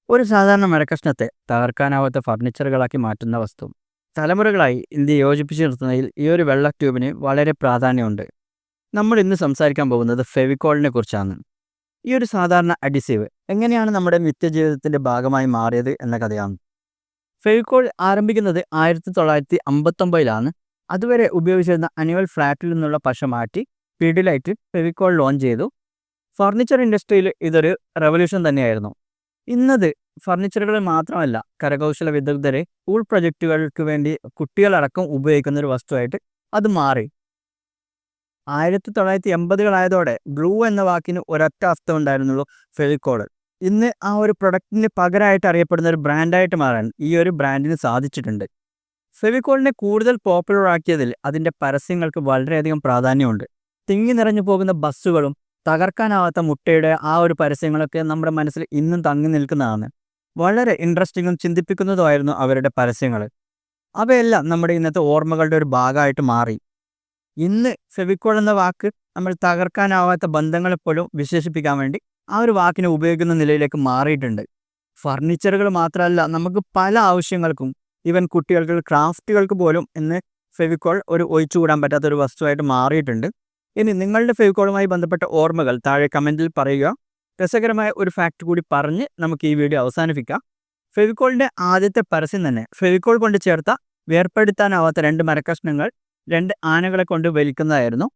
ഒരു സാധാരണ മരക്കഷ്ണത്തെ തകർക്കാനാവാത്ത ഫർണിച്ചറുകളാക്കി മാറ്റുന്ന വസ്തു. തലമുറകളായി ഇന്ത്യ യോജിപ്പിച്ചു നിർത്തുന്നതിൽ ഈ ഒരു വെള്ള ട്യൂബിന് വളരെ പ്രാധാന്യമുണ്ട്. നമ്മൾ ഇന്ന് സംസാരിക്കാൻ പോകുന്നത് ഫെവിക്കോളിനെ കുറിച്ചാണ്. ഈ ഒരു സാധാരണ അഡിസീവ് എങ്ങനെയാണ് നമ്മുടെ നിത്യജീവിതത്തിന്റെ ഭാഗമായി മാറിയത് എന്ന കഥയാണ്. ഫെവിക്കോൾ ആരംഭിക്കുന്നത് 1959-ലാണ്. അതുവരെ ഉപയോഗിച്ചിരുന്ന അനിമൽ ഫ്ലാറ്റിൽ നിന്നുള്ള പശ മാറ്റി പിഡിലൈറ്റ് ഫെവിക്കോൾ ലോഞ്ച് ചെയ്തു. ഫർണിച്ചർ ഇൻഡസ്ട്രിയിൽ ഇതൊരു റെവല്യൂഷൻ തന്നെയായിരുന്നു. ഇന്നത് ഫർണിച്ചറുകളിൽ മാത്രമല്ല, കരകൗശല വിദഗ്ധരെ സ്കൂൾ പ്രൊജക്റ്റുകൾക്ക് വേണ്ടി കുട്ടികളടക്കം ഉപയോഗിക്കുന്ന ഒരു വസ്തുവായിട്ട് അത് മാറി. 1980-കളായതോടെ ബ്ലൂ എന്ന വാക്കിന് ഒരൊറ്റ അർത്ഥം ഉണ്ടായിരുന്നുള്ളൂ, ഫെവിക്കോൾ. ഇന്ന് ആ ഒരു പ്രൊഡക്റ്റിന് പകരമായിട്ട് അറിയപ്പെടുന്ന ഒരു ബ്രാൻഡായിട്ട് മാറാൻ ഈ ഒരു ബ്രാൻഡിന് സാധിച്ചിട്ടുണ്ട്. ഫെവിക്കോളിനെ കൂടുതൽ പോപ്പുലർ ആക്കിയതിൽ അതിൻ്റെ പരസ്യങ്ങൾക്ക് വളരെയധികം പ്രാധാന്യമുണ്ട്. തിങ്ങി നിറഞ്ഞു പോകുന്ന ബസ്സുകളും തകർക്കാനാവാത്ത മുട്ടയുടെ ആ ഒരു പരസ്യങ്ങളൊക്കെ നമ്മുടെ മനസ്സിൽ ഇന്നും തങ്ങി നിൽക്കുന്നതാണ്. വളരെ ഇൻട്രസ്റ്റിങ്ങും ചിന്തിപ്പിക്കുന്നതുമായിരുന്നു അവരുടെ പരസ്യങ്ങൾ. അവയെല്ലാം നമ്മുടെ ഇന്നത്തെ ഓർമ്മകളുടെ ഒരു ഭാഗമായിട്ട് മാറി. ഇന്ന് ഫെവിക്കോൾ എന്ന വാക്ക് നമ്മൾ തകർക്കാനാവാത്ത ബന്ധങ്ങളെപ്പോലും വിശേഷിപ്പിക്കാൻ വേണ്ടി ആ ഒരു വാക്കിനെ ഉപയോഗിക്കുന്ന നിലയിലേക്ക് മാറിയിട്ടുണ്ട്. ഫർണിച്ചറുകൾ മാത്രമല്ല, നമുക്ക് പല ആവശ്യങ്ങൾക്കും, ഈവൻ കുട്ടികൾക്ക് ക്രാഫ്റ്റുകൾക്ക് പോലും ഇന്ന് ഫെവിക്കോൾ ഒരു ഒഴിച്ചുകൂടാൻ പറ്റാത്ത ഒരു വസ്തുവായിട്ട് മാറിയിട്ടുണ്ട്. ഇനി നിങ്ങളുടെ ഫെവിക്കോളുമായി ബന്ധപ്പെട്ട ഓർമ്മകൾ താഴെ കമൻറ്റിൽ പറയുക. രസകരമായ ഒരു ഫാക്റ്റ് കൂടി പറഞ്ഞ് നമുക്ക് ഈ വീഡിയോ അവസാനിപ്പിക്കാം. ഫെവിക്കോളിൻ്റെ ആദ്യത്തെ പരസ്യം തന്നെ ഫെവിക്കോൾ കൊണ്ട് ചേർത്ത വേർപ്പെടുത്താനാവാത്ത 2 മരക്കഷ്ണങ്ങൾ 2 ആനകളെ കൊണ്ട് വലിക്കുന്നതായിരുന്നു.